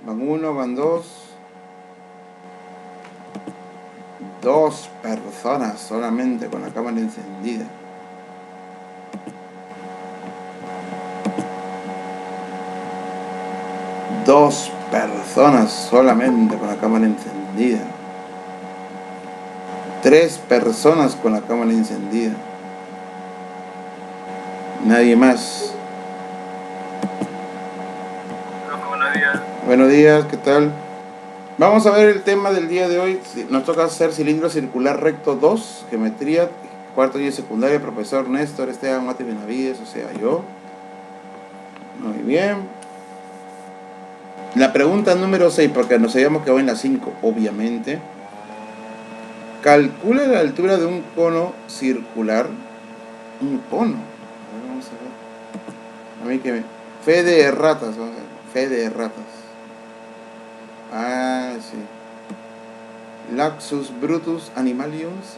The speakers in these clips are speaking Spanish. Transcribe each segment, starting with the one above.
Van uno, van dos. Dos personas solamente con la cámara encendida. Dos personas solamente con la cámara encendida. Tres personas con la cámara encendida. Nadie más. Buenos días. Buenos días, ¿qué tal? Vamos a ver el tema del día de hoy. Nos toca hacer cilindro circular recto 2, geometría, cuarto día de secundaria, profesor Néstor Esteban Mate Benavides, o sea, yo. Muy bien. La pregunta número 6, porque nos habíamos quedado en la 5, obviamente. Calcula la altura de un cono circular. Un cono. A ver, vamos a ver. A mí que me... Fe de ratas, vamos a ver. Fe de ratas. Ah, sí. Lapsus Brutus Animaliums.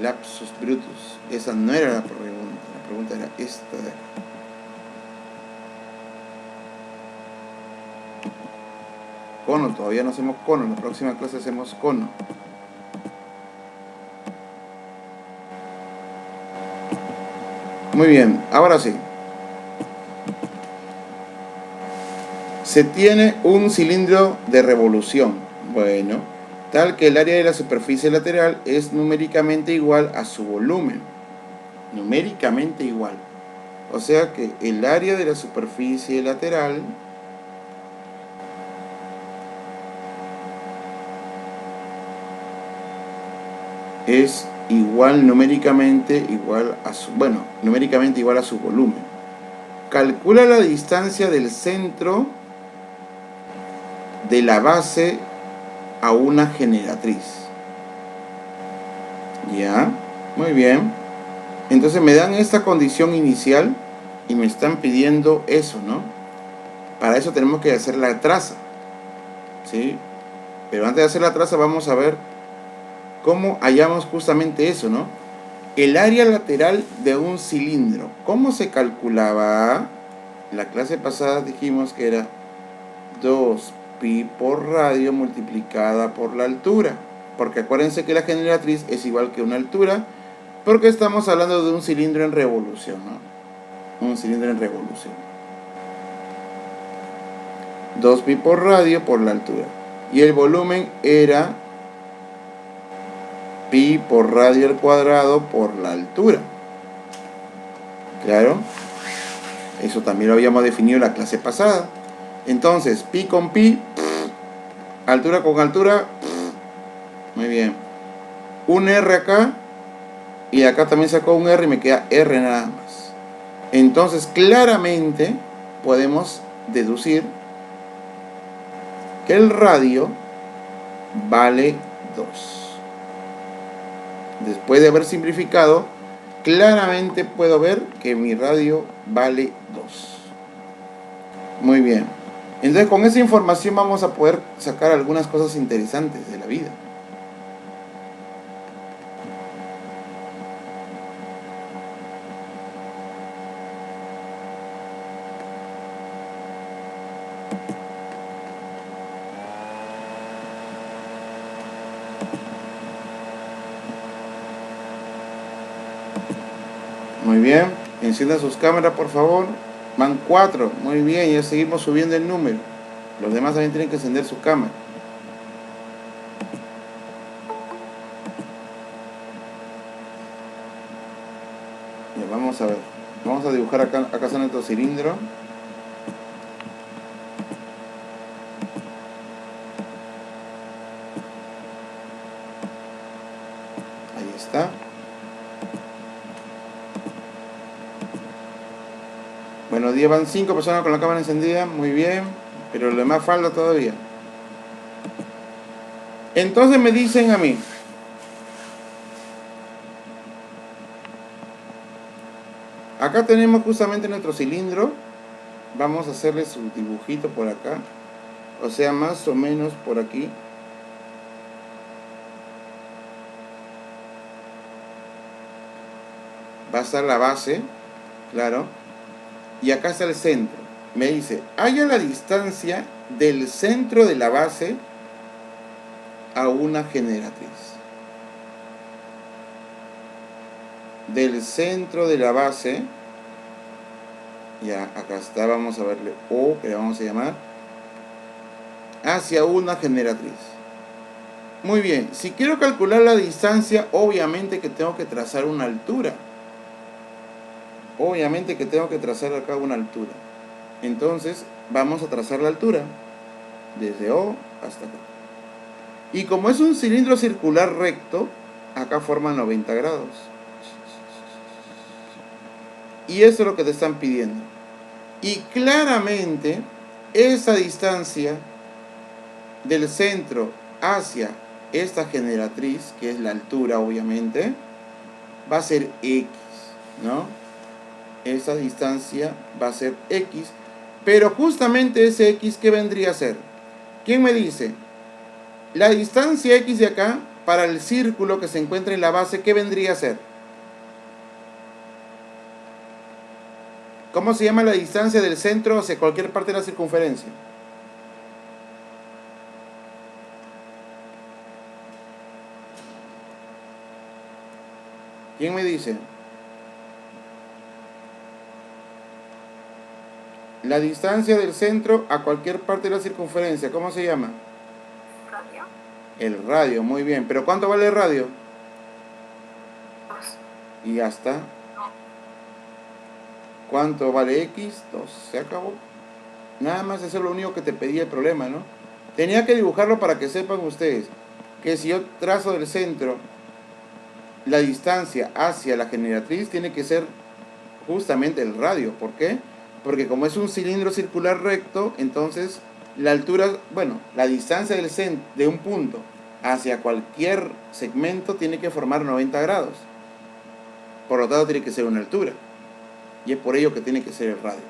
Lapsus Brutus. Esa no era la pregunta. La pregunta era esta de acá. Cono, todavía no hacemos cono. En la próxima clase hacemos cono. Muy bien, ahora sí. Se tiene un cilindro de revolución. Bueno, tal que el área de la superficie lateral es numéricamente igual a su volumen. Numéricamente igual. O sea que el área de la superficie lateral es igual numéricamente igual a su, numéricamente igual a su volumen. Calcula la distancia del centro de la base a una generatriz. Ya, muy bien. Entonces me dan esta condición inicial y me están pidiendo eso, ¿no? Para eso tenemos que hacer la traza, ¿sí? Pero antes de hacer la traza vamos a ver cómo hallamos justamente eso, ¿no? El área lateral de un cilindro. ¿Cómo se calculaba? La clase pasada dijimos que era 2pi por radio multiplicada por la altura. Porque acuérdense que la generatriz es igual que una altura, porque estamos hablando de un cilindro en revolución, ¿no? Un cilindro en revolución. 2pi por radio por la altura. Y el volumen era pi por radio al cuadrado por la altura. ¿Claro? Eso también lo habíamos definido en la clase pasada. Entonces, pi con pi, altura con altura, muy bien. Un R acá, y acá también sacó un R y me queda R nada más. Entonces, claramente podemos deducir que el radio vale 2. Después de haber simplificado, claramente puedo ver que mi radio vale 2. Muy bien. Entonces con esa información vamos a poder sacar algunas cosas interesantes de la vida. Muy bien. Enciendan sus cámaras, por favor. Van 4. Muy bien, ya seguimos subiendo el número. Los demás también tienen que encender su cámara. Ya, vamos a ver. Vamos a dibujar acá está nuestro cilindro. Ahí está. Buenos días, van 5 personas con la cámara encendida. Muy bien. Pero lo demás falta todavía. Entonces me dicen a mí, acá tenemos justamente nuestro cilindro. Vamos a hacerle su dibujito por acá. O sea, más o menos por aquí. Va a estar la base, claro. Y acá está el centro. me dice, halla la distancia del centro de la base a una generatriz. Del centro de la base, ya acá está, vamos a verle O, que le vamos a llamar, hacia una generatriz. Muy bien, si quiero calcular la distancia, obviamente que tengo que trazar una altura. Obviamente que tengo que trazar acá una altura. Entonces, vamos a trazar la altura desde O hasta acá. Y como es un cilindro circular recto, acá forma 90 grados. Y eso es lo que te están pidiendo. Y claramente, esa distancia del centro hacia esta generatriz, que es la altura obviamente, va a ser X, ¿no? Esa distancia va a ser X, pero justamente ese X, ¿qué vendría a ser? ¿Quién me dice? La distancia X de acá, para el círculo que se encuentra en la base, ¿qué vendría a ser? ¿Cómo se llama la distancia del centro hacia cualquier parte de la circunferencia? ¿Quién me dice? La distancia del centro a cualquier parte de la circunferencia, ¿cómo se llama? Radio. El radio, muy bien. ¿Pero cuánto vale el radio? 2. Y ya está. ¿Cuánto vale X? 2. Se acabó. Nada más, eso es lo único que te pedía el problema, ¿no? Tenía que dibujarlo para que sepan ustedes que si yo trazo del centro la distancia hacia la generatriz, tiene que ser justamente el radio. ¿Por qué? Porque como es un cilindro circular recto, entonces la altura, bueno, la distancia del centro de un punto hacia cualquier segmento tiene que formar 90 grados. Por lo tanto, tiene que ser una altura. Y es por ello que tiene que ser el radio.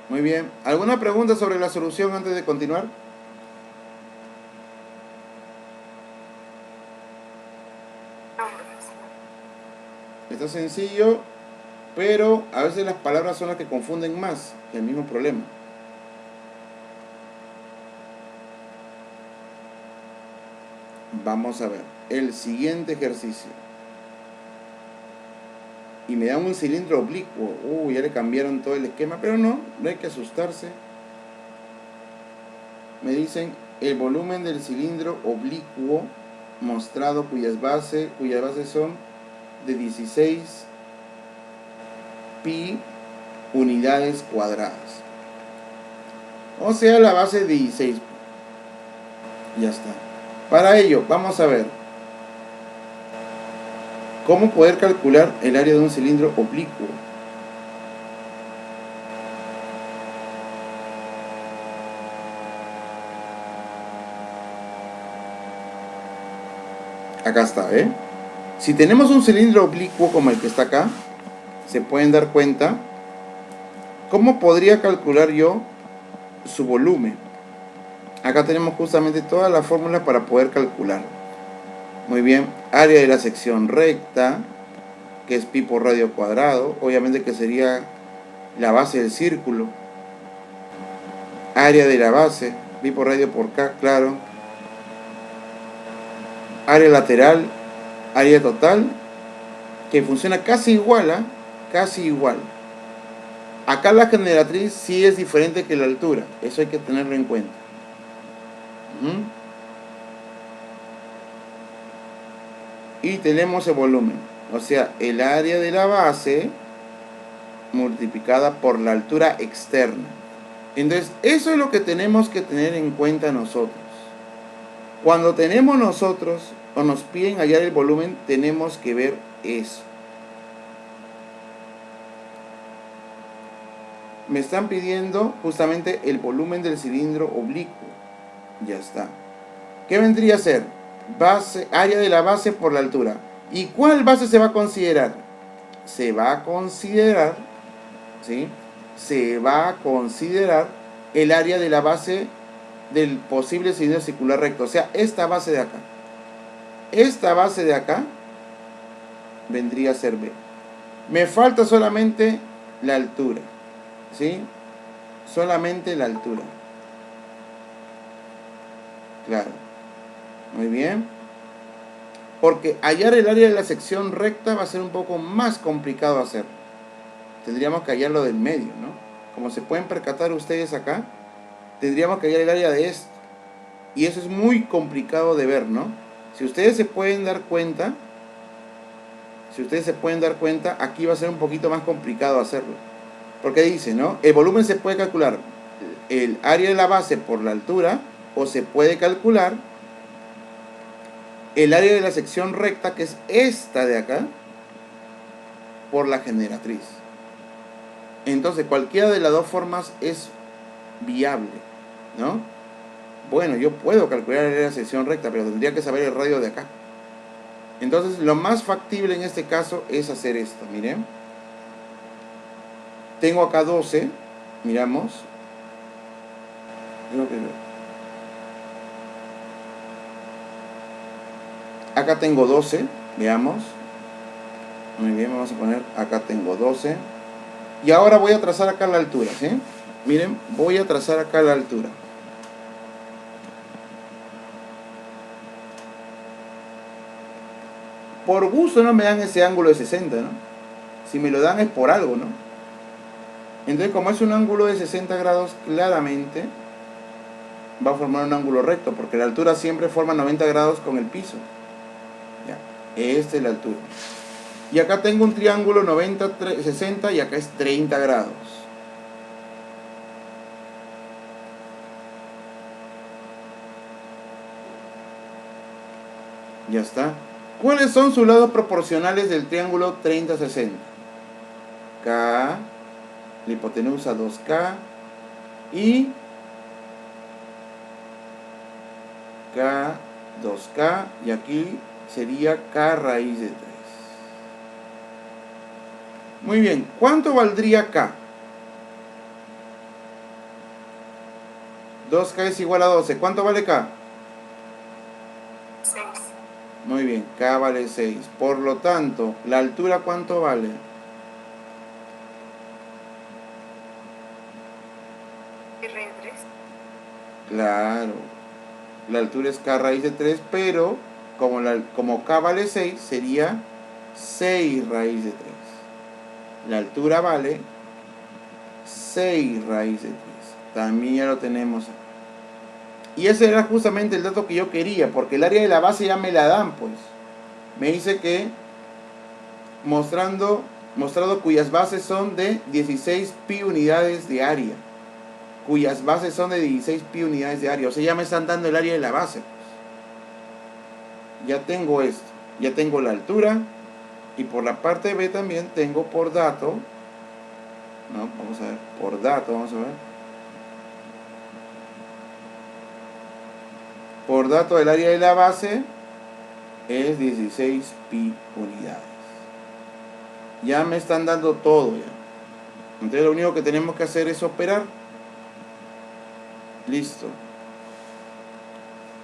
Muy bien. ¿Alguna pregunta sobre la solución antes de continuar? Está sencillo, pero a veces las palabras son las que confunden más, el mismo problema. Vamos a ver el siguiente ejercicio. Y me dan un cilindro oblicuo. Ya le cambiaron todo el esquema, pero no hay que asustarse. Me dicen el volumen del cilindro oblicuo mostrado cuyas bases son de 16 pi unidades cuadradas. O sea, la base de 16. Ya está. Para ello, vamos a ver cómo poder calcular el área de un cilindro oblicuo. Acá está, ¿eh? Si tenemos un cilindro oblicuo como el que está acá, se pueden dar cuenta cómo podría calcular yo su volumen. Acá tenemos justamente todas las fórmulas para poder calcular. Muy bien, área de la sección recta, que es pi por radio cuadrado, obviamente que sería la base del círculo. Área de la base, pi por radio por k, claro. Área lateral, área total, que funciona casi igual, ¿eh? Casi igual. Acá la generatriz sí es diferente que la altura, eso hay que tenerlo en cuenta. Y tenemos el volumen, o sea, el área de la base multiplicada por la altura externa. Entonces, eso es lo que tenemos que tener en cuenta nosotros. Cuando tenemos nosotros o nos piden hallar el volumen, tenemos que ver eso. Me están pidiendo justamente el volumen del cilindro oblicuo. Ya está. ¿Qué vendría a ser? Base, área de la base por la altura. ¿Y cuál base se va a considerar? Se va a considerar, ¿sí? Se va a considerar el área de la base del posible cilindro circular recto. O sea, esta base de acá. Esta base de acá vendría a ser B. Me falta solamente la altura, ¿sí? Solamente la altura. Claro. Muy bien. Porque hallar el área de la sección recta va a ser un poco más complicado hacer. Tendríamos que hallarlo del medio, ¿no? Como se pueden percatar ustedes acá, tendríamos que hallar el área de esto. Y eso es muy complicado de ver, ¿no? Si ustedes se pueden dar cuenta, aquí va a ser un poquito más complicado hacerlo. Porque dice, ¿no? El volumen se puede calcular el área de la base por la altura, o se puede calcular el área de la sección recta, que es esta de acá, por la generatriz. Entonces cualquiera de las dos formas es viable, ¿no? Bueno, yo puedo calcular el área de la sección recta, pero tendría que saber el radio de acá. Entonces lo más factible en este caso es hacer esto. Miren, tengo acá 12, miramos. Acá tengo 12, veamos. Muy bien, vamos a poner, acá tengo 12. Y ahora voy a trazar acá la altura, ¿sí? Miren, voy a trazar acá la altura. Por gusto no me dan ese ángulo de 60, ¿no? Si me lo dan es por algo, ¿no? Entonces, como es un ángulo de 60 grados, claramente va a formar un ángulo recto, porque la altura siempre forma 90 grados con el piso. Ya, esta es la altura. Y acá tengo un triángulo 90, 60 y acá es 30 grados. Ya está. ¿Cuáles son sus lados proporcionales del triángulo 30-60? K, la hipotenusa 2K y K, 2K, y aquí sería K raíz de 3. Muy bien, ¿cuánto valdría K? 2K es igual a 12. ¿Cuánto vale K? 6. Muy bien, K vale 6. Por lo tanto, ¿la altura cuánto vale? Y raíz de 3. Claro, la altura es K raíz de 3, pero como K vale 6, sería 6 raíz de 3. La altura vale 6 raíz de 3. También ya lo tenemos. Y ese era justamente el dato que yo quería, porque el área de la base ya me la dan, pues. Me dice que mostrado cuyas bases son de 16 pi unidades de área. Cuyas bases son de 16 pi unidades de área. O sea, ya me están dando el área de la base, pues. Ya tengo esto. Ya tengo la altura. Y por la parte B también tengo por dato. No, vamos a ver. Por dato, vamos a ver. Por dato, el área de la base es 16 pi unidades. Ya me están dando todo ya. Entonces lo único que tenemos que hacer es operar. Listo.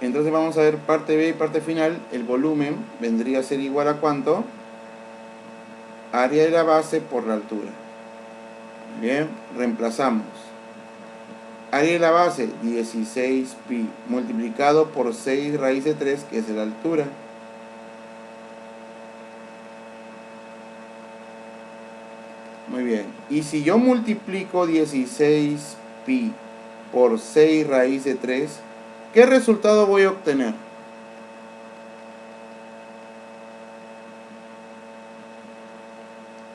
Entonces vamos a ver parte B y parte final. El volumen vendría a ser igual a ¿cuánto? Área de la base por la altura. Bien, reemplazamos. Área de la base, 16 pi, multiplicado por 6 raíz de 3, que es la altura. Muy bien. Y si yo multiplico 16 pi por 6 raíz de 3, ¿qué resultado voy a obtener?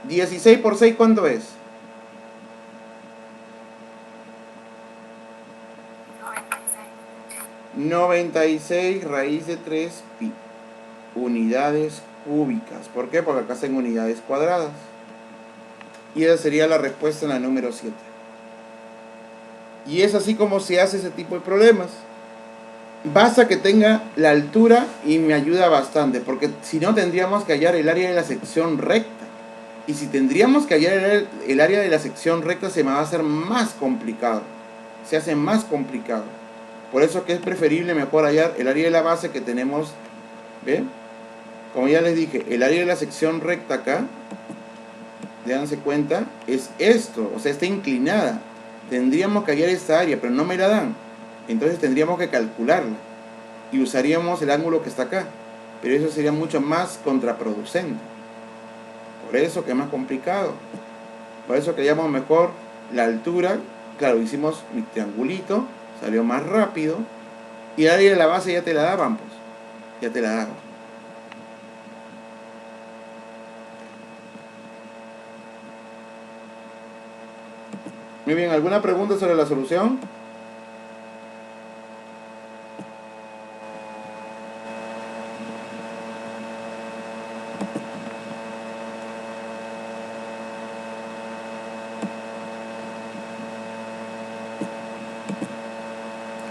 ¿16 por 6 cuánto es? 96 raíz de 3 pi. Unidades cúbicas. ¿Por qué? Porque acá están unidades cuadradas. Y esa sería la respuesta en la número 7. Y es así como se hace ese tipo de problemas. Basta que tenga la altura y me ayuda bastante, porque si no tendríamos que hallar el área de la sección recta. Y si tendríamos que hallar el área de la sección recta, se me va a hacer más complicado. Se hace más complicado. Por eso que es preferible mejor hallar el área de la base que tenemos. ¿Ven? Como ya les dije, el área de la sección recta acá Dense cuenta, es esto, o sea, está inclinada. Tendríamos que hallar esta área, pero no me la dan. Entonces tendríamos que calcularla y usaríamos el ángulo que está acá, pero eso sería mucho más contraproducente. Por eso que es más complicado. Por eso que llamamos mejor la altura. Claro, hicimos mi triangulito, salió más rápido. Y el área de la base ya te la daban, pues. Ya te la daban. Muy bien, ¿alguna pregunta sobre la solución?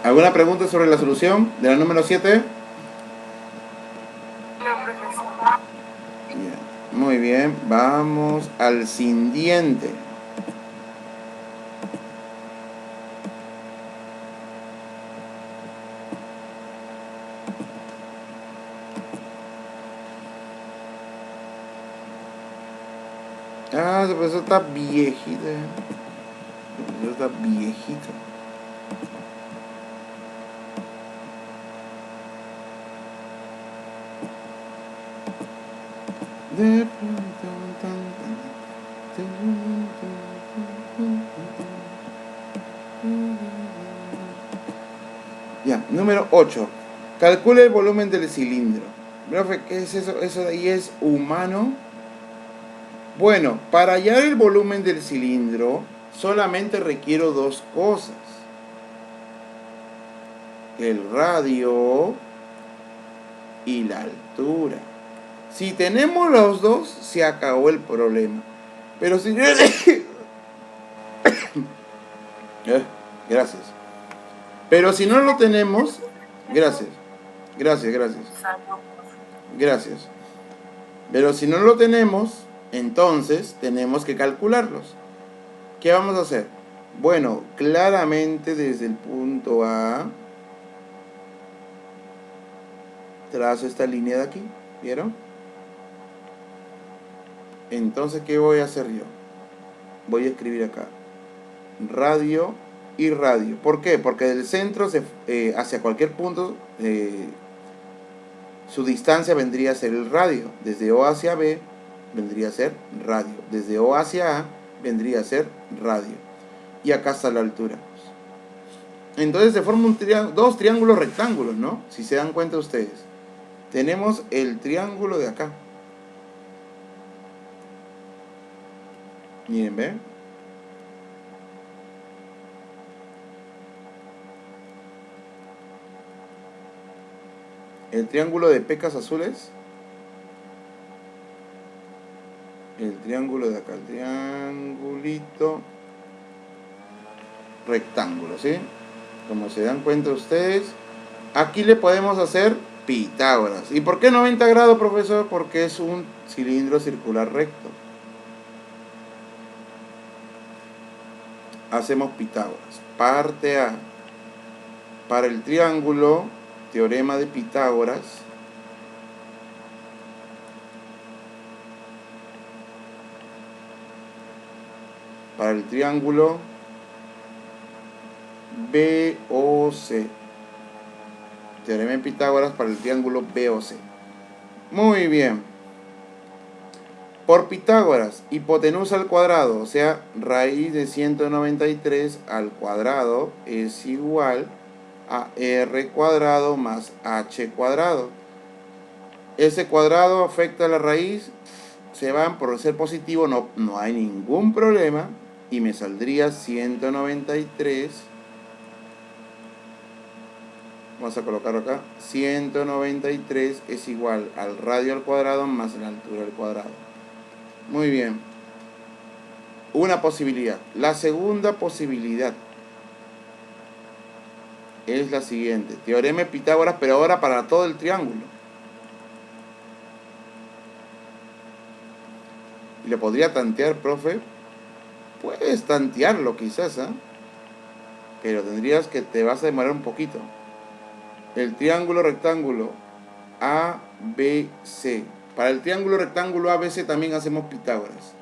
¿Alguna pregunta sobre la solución de la número 7? No, profesor. Muy bien, vamos al siguiente. Ah, pues eso está viejito. Eso está viejito. De pronto, ya, número 8. Calcule el volumen del cilindro. Profe, ¿qué es eso? ¿Eso de ahí es humano? Bueno, para hallar el volumen del cilindro solamente requiero dos cosas. El radio y la altura. Si tenemos los dos, se acabó el problema. Pero si... Gracias. Pero si no lo tenemos... Gracias. Gracias. Pero si no lo tenemos, entonces tenemos que calcularlos. ¿Qué vamos a hacer? Bueno, claramente desde el punto A trazo esta línea de aquí. ¿Vieron? Entonces, ¿qué voy a hacer yo? Voy a escribir acá radio y radio. ¿Por qué? Porque del centro hacia cualquier punto su distancia vendría a ser el radio. Desde O hacia B vendría a ser radio. Desde O hacia A vendría a ser radio. Y acá está la altura. Entonces se forman dos triángulos rectángulos, ¿no? Si se dan cuenta ustedes. Tenemos el triángulo de acá. Miren, ¿ven? El triángulo de pecas azules. El triángulo de acá, el triangulito rectángulo, ¿sí? Como se dan cuenta ustedes, aquí le podemos hacer Pitágoras. ¿Y por qué 90 grados, profesor? Porque es un cilindro circular recto. Hacemos Pitágoras. Parte A. Para el triángulo, teorema de Pitágoras. Para el triángulo BOC. Teorema de Pitágoras para el triángulo BOC. Muy bien. Por Pitágoras, hipotenusa al cuadrado, o sea, raíz de 193 al cuadrado es igual a R cuadrado más H cuadrado. Ese cuadrado afecta a la raíz, se van por ser positivo, no hay ningún problema, y me saldría 193. Vamos a colocarlo acá. 193 es igual al radio al cuadrado más la altura al cuadrado. Muy bien. Una posibilidad. La segunda posibilidad es la siguiente. Teorema de Pitágoras, pero ahora para todo el triángulo. ¿Le podría tantear, profe? Puedes tantearlo quizás, ¿eh? Pero te vas a demorar un poquito. El triángulo rectángulo ABC. Para el triángulo rectángulo ABC también hacemos Pitágoras.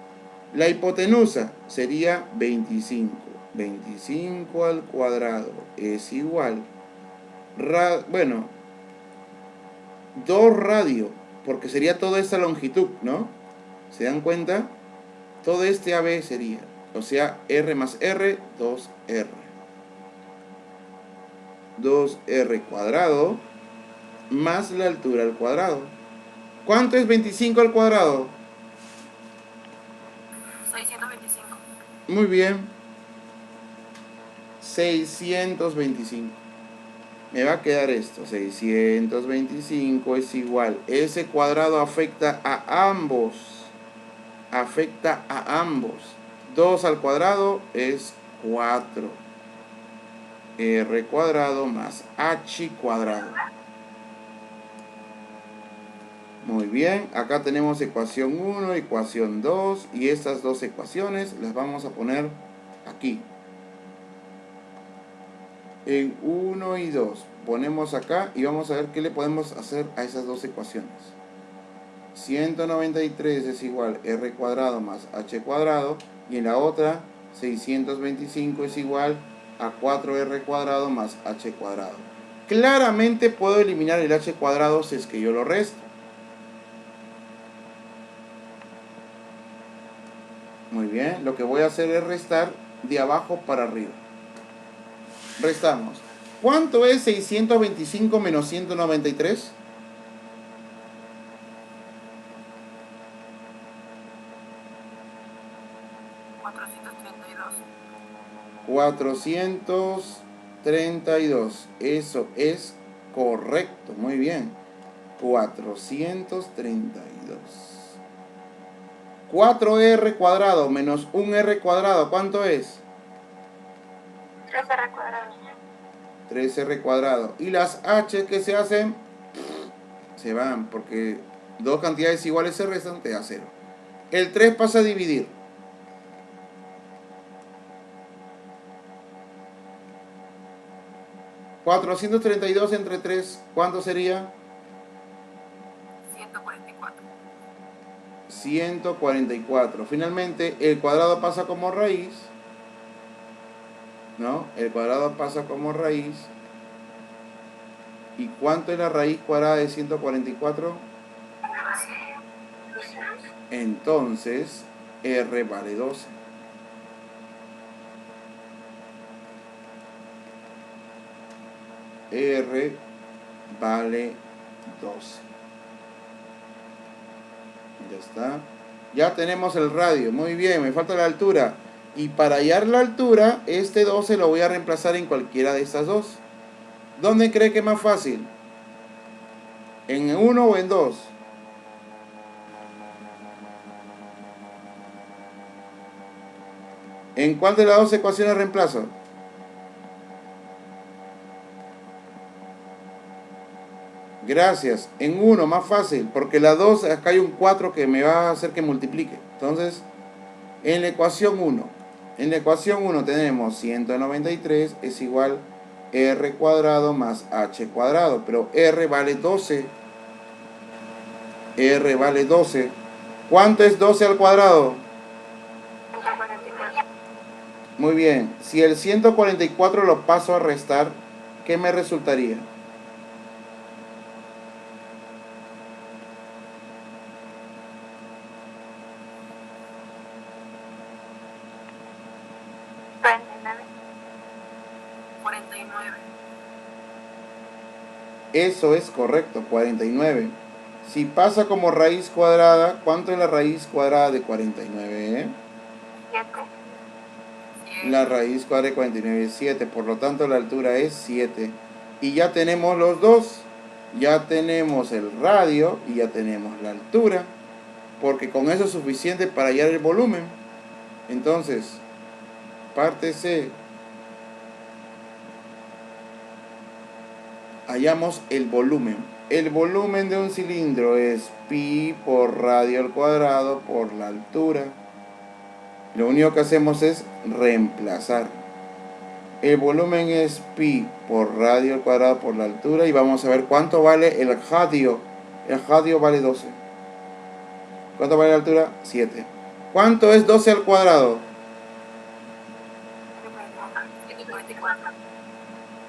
La hipotenusa sería 25. 25 al cuadrado es igual. Bueno, 2 radio, porque sería toda esta longitud, ¿no? ¿Se dan cuenta? Todo este AB sería, o sea, R más R, 2R. 2R cuadrado más la altura al cuadrado. ¿Cuánto es 25 al cuadrado? 625. Muy bien. 625. Me va a quedar esto. 625 es igual. Ese cuadrado afecta a ambos. Afecta a ambos. 2 al cuadrado es 4. R cuadrado más H cuadrado. Muy bien, acá tenemos ecuación 1, ecuación 2 y estas dos ecuaciones las vamos a poner aquí. En 1 y 2 ponemos acá y vamos a ver qué le podemos hacer a esas dos ecuaciones. 193 es igual R cuadrado más H cuadrado y en la otra 625 es igual a 4R cuadrado más H cuadrado. Claramente puedo eliminar el H cuadrado si es que yo lo resto. Muy bien, lo que voy a hacer es restar de abajo para arriba. Restamos. ¿Cuánto es 625 menos 193? 432. Eso es correcto, muy bien. 432. 4R cuadrado menos 1R cuadrado, ¿cuánto es? 3R cuadrado. 3R cuadrado. Y las H que se hacen, se van, porque dos cantidades iguales se restan, te da 0. El 3 pasa a dividir. ¿432 entre 3, cuánto sería? 144. 144. Finalmente, el cuadrado pasa como raíz. ¿No? El cuadrado pasa como raíz. ¿Y cuánto es la raíz cuadrada de 144? Entonces, R vale 12. R vale 12. Ya está. Ya tenemos el radio. Muy bien, me falta la altura. Y para hallar la altura, este 12 lo voy a reemplazar en cualquiera de estas dos. ¿Dónde cree que es más fácil? ¿En 1 o en 2? ¿En cuál de las dos ecuaciones reemplazo? Gracias. En 1, más fácil, porque la 2, acá hay un 4 que me va a hacer que multiplique. Entonces, en la ecuación 1. En la ecuación 1 tenemos 193 es igual R cuadrado más H cuadrado. Pero R vale 12. R vale 12. ¿Cuánto es 12 al cuadrado? 144. Muy bien. Si el 144 lo paso a restar, ¿qué me resultaría? Eso es correcto, 49. Si pasa como raíz cuadrada, ¿cuánto es la raíz cuadrada de 49? 7. La raíz cuadrada de 49 es 7, por lo tanto la altura es 7. Y ya tenemos los dos. Ya tenemos el radio y ya tenemos la altura. Porque con eso es suficiente para hallar el volumen. Entonces, parte C. Hallamos el volumen. El volumen de un cilindro es pi por radio al cuadrado por la altura. Lo único que hacemos es reemplazar. El volumen es pi por radio al cuadrado por la altura y vamos a ver cuánto vale el radio. El radio vale 12. ¿Cuánto vale la altura? 7. ¿Cuánto es 12 al cuadrado? 144.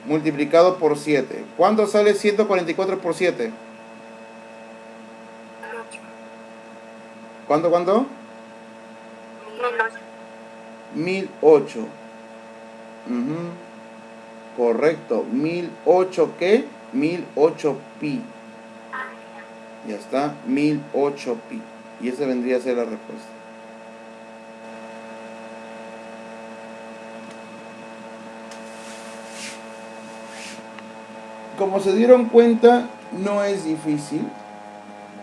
Multiplicado por 7. ¿Cuánto sale 144 por 7? 8. ¿Cuánto? 1008. 1008. Correcto. 1008 ¿qué? 1008 pi. Ya está. 1008 pi. Y esa vendría a ser la respuesta. Como se dieron cuenta, no es difícil.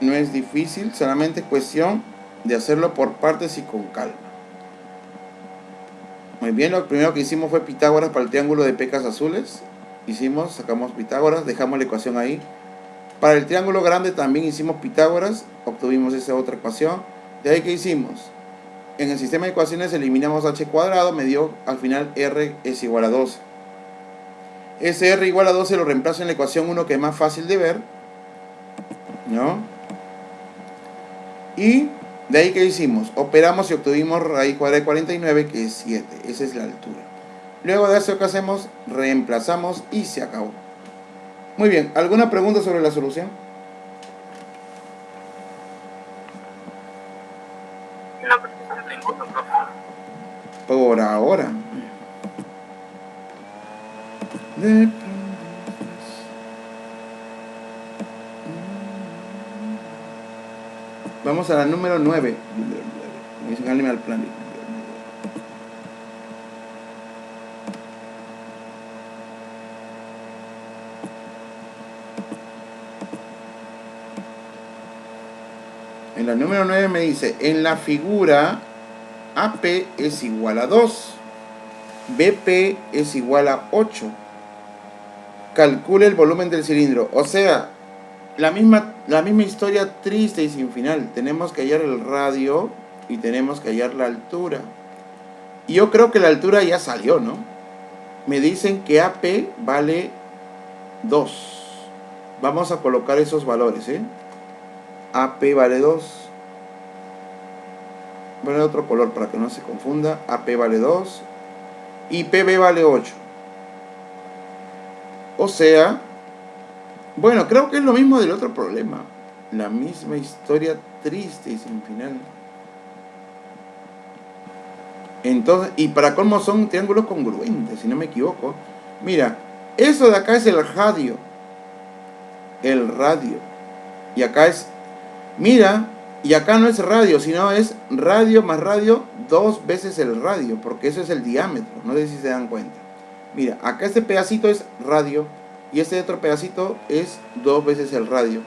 No es difícil, solamente es cuestión de hacerlo por partes y con calma. Muy bien, lo primero que hicimos fue Pitágoras para el triángulo de pecas azules. Sacamos Pitágoras, dejamos la ecuación ahí. Para el triángulo grande también hicimos Pitágoras, obtuvimos esa otra ecuación. De ahí, ¿qué hicimos? En el sistema de ecuaciones eliminamos h cuadrado, me dio al final r es igual a 12. Ese r igual a 12 lo reemplazo en la ecuación 1, que es más fácil de ver, ¿no? Y de ahí, ¿qué hicimos? Operamos y obtuvimos raíz cuadrada de 49, que es 7. Esa es la altura. Luego de eso, ¿qué hacemos? Reemplazamos y se acabó. Muy bien, ¿alguna pregunta sobre la solución? No, profesor. Ninguno, profe. Por ahora. Vamos a la número 9. Me dicen Animal Planet. En la número 9 me dice, en la figura AP es igual a 2, BP es igual a 8. Calcule el volumen del cilindro. O sea, la misma historia triste y sin final. Tenemos que hallar el radio y tenemos que hallar la altura. Y yo creo que la altura ya salió, ¿no? Me dicen que AP vale 2. Vamos a colocar esos valores, ¿eh? AP vale 2. Voy a poner otro color para que no se confunda. AP vale 2 y PB vale 8. O sea, bueno, creo que es lo mismo del otro problema. La misma historia triste y sin final. Entonces, y para colmo son triángulos congruentes, si no me equivoco. Mira, eso de acá es el radio. El radio. Y acá es, mira, y acá no es radio, sino es radio más radio, 2 veces el radio, porque eso es el diámetro. No sé si se dan cuenta. Mira, acá este pedacito es radio y este otro pedacito es 2 veces el radio.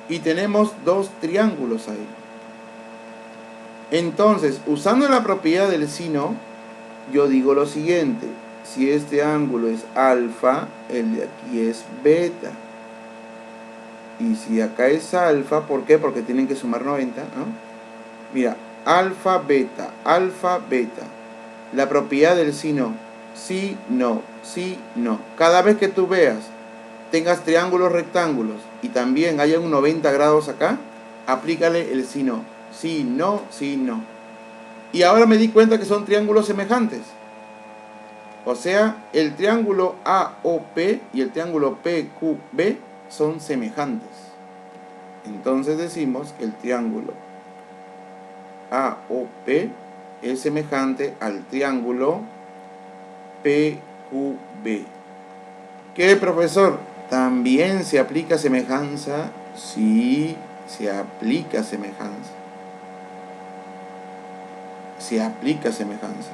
Y tenemos 2 triángulos ahí. Entonces, usando la propiedad del sino, yo digo lo siguiente. Si este ángulo es alfa, el de aquí es beta. Y si acá es alfa, ¿por qué? Porque tienen que sumar 90, ¿no? Mira, alfa, beta, alfa, beta. La propiedad del sino, sí, no, sí, no. Cada vez que tú veas, tengas triángulos, rectángulos y también haya un 90 grados acá, aplícale el sino. Sí, no, sí, no. Y ahora me di cuenta que son triángulos semejantes. O sea, el triángulo AOP y el triángulo PQB son semejantes. Entonces decimos que el triángulo AOP es semejante al triángulo PQB. ¿Qué, profesor? ¿También se aplica semejanza? Sí, se aplica semejanza. Se aplica semejanza.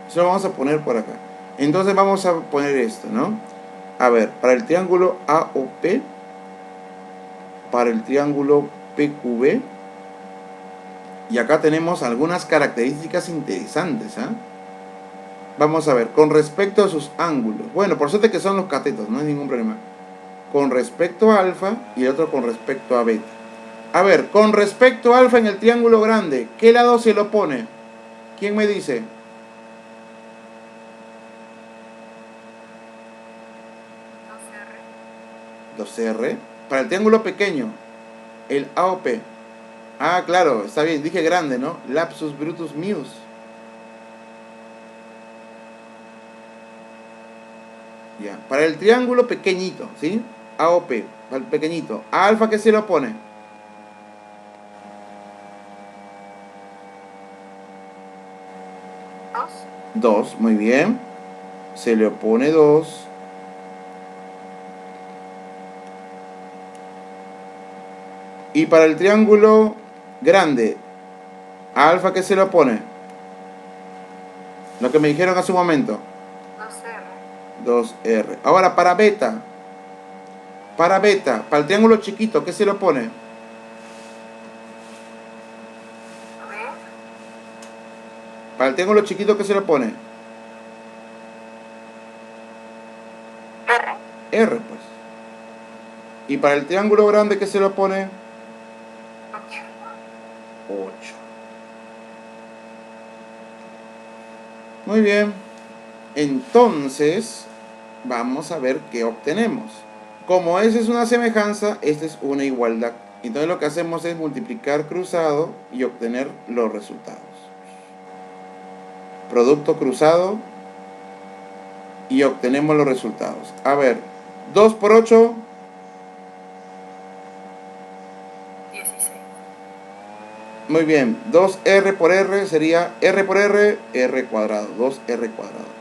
Eso lo vamos a poner por acá. Entonces vamos a poner esto, ¿no? A ver, para el triángulo AOP, para el triángulo PQB, y acá tenemos algunas características interesantes, ¿eh? Vamos a ver, con respecto a sus ángulos. Bueno, por suerte que son los catetos, no hay ningún problema. Con respecto a alfa y el otro con respecto a beta. A ver, con respecto a alfa en el triángulo grande, ¿qué lado se lo pone? ¿Quién me dice? 2R. Para el triángulo pequeño, el AOP. Ah, claro, está bien, dije grande, ¿no? Lapsus brutus mius. Ya, para el triángulo pequeñito, ¿sí? AOP, para el pequeñito. ¿A alfa qué se le opone? 2. 2, muy bien. Se le opone 2. Y para el triángulo grande, ¿a alfa qué se le opone? Lo que me dijeron hace un momento. 2R. 2R. Ahora, para beta, para el triángulo chiquito, ¿qué se le opone? B. Para el triángulo chiquito, ¿qué se le opone? R. R, pues. Y para el triángulo grande, ¿qué se le opone? 8. 8. Muy bien. Entonces, vamos a ver qué obtenemos. Como esa es una semejanza, esta es una igualdad. Entonces lo que hacemos es multiplicar cruzado y obtener los resultados. Producto cruzado y obtenemos los resultados. A ver, 2 por 8. 16. Muy bien, 2R por R sería R por R, R cuadrado, 2R cuadrado.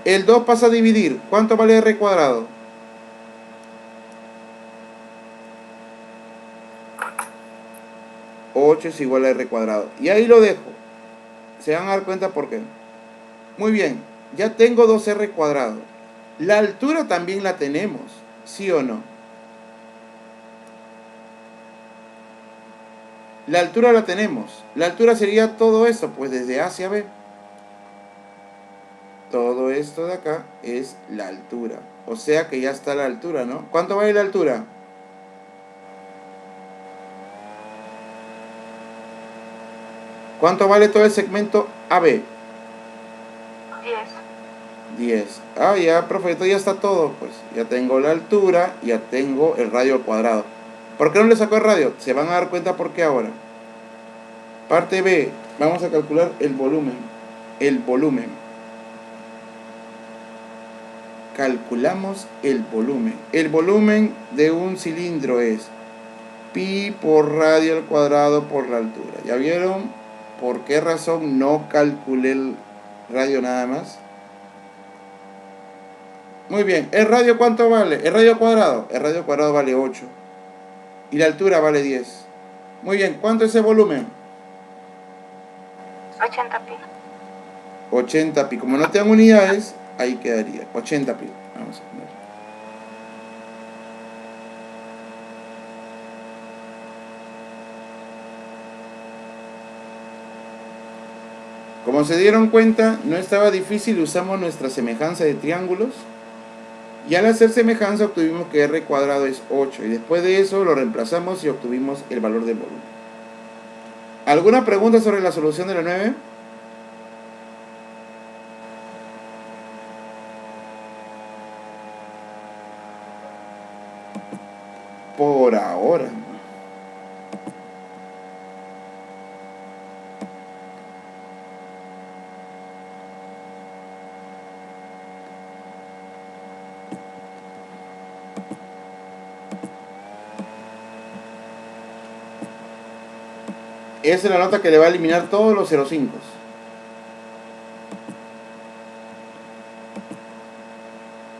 El 2 pasa a dividir, ¿cuánto vale R cuadrado? 8 es igual a R cuadrado. Y ahí lo dejo. Se van a dar cuenta por qué. Muy bien, ya tengo 2R cuadrado. La altura también la tenemos, ¿sí o no? La altura la tenemos. La altura sería todo esto, pues desde A hacia B. Todo esto de acá es la altura. O sea que ya está la altura, ¿no? ¿Cuánto vale la altura? ¿Cuánto vale todo el segmento AB? 10. 10. Ah, ya, profe, esto ya está todo. Pues ya tengo la altura, ya tengo el radio al cuadrado. ¿Por qué no le sacó el radio? Se van a dar cuenta por qué ahora. Parte B, vamos a calcular el volumen. El volumen. Calculamos el volumen. El volumen de un cilindro es pi por radio al cuadrado por la altura. ¿Ya vieron por qué razón no calculé el radio nada más? Muy bien, ¿el radio cuánto vale? ¿El radio cuadrado? El radio cuadrado vale 8. Y la altura vale 10. Muy bien, ¿cuánto es el volumen? 80 pi. 80 pi. Como no tengo unidades, ahí quedaría. 80 pi. Vamos a poner. Como se dieron cuenta, no estaba difícil, usamos nuestra semejanza de triángulos. Y al hacer semejanza obtuvimos que R cuadrado es 8. Y después de eso lo reemplazamos y obtuvimos el valor del volumen. ¿Alguna pregunta sobre la solución de la 9? Por ahora. Esa es la nota que le va a eliminar todos los 0,5.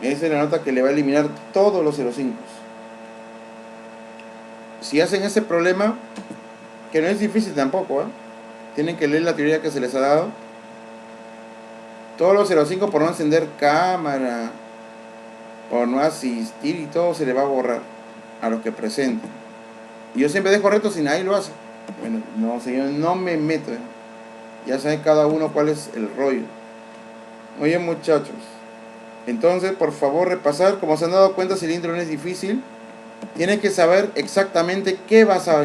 Esa es la nota que le va a eliminar todos los 0,5. Si hacen ese problema, que no es difícil tampoco, ¿eh? Tienen que leer la teoría que se les ha dado. Todos los 0,5 por no encender cámara, por no asistir y todo se le va a borrar a los que presenten. Y yo siempre dejo retos y nadie lo hace. Bueno, no, señor, no me meto. Ya saben cada uno cuál es el rollo. Oye, muchachos. Entonces, por favor, repasar. Como se han dado cuenta, cilindro no es difícil. Tienes que saber exactamente qué vas a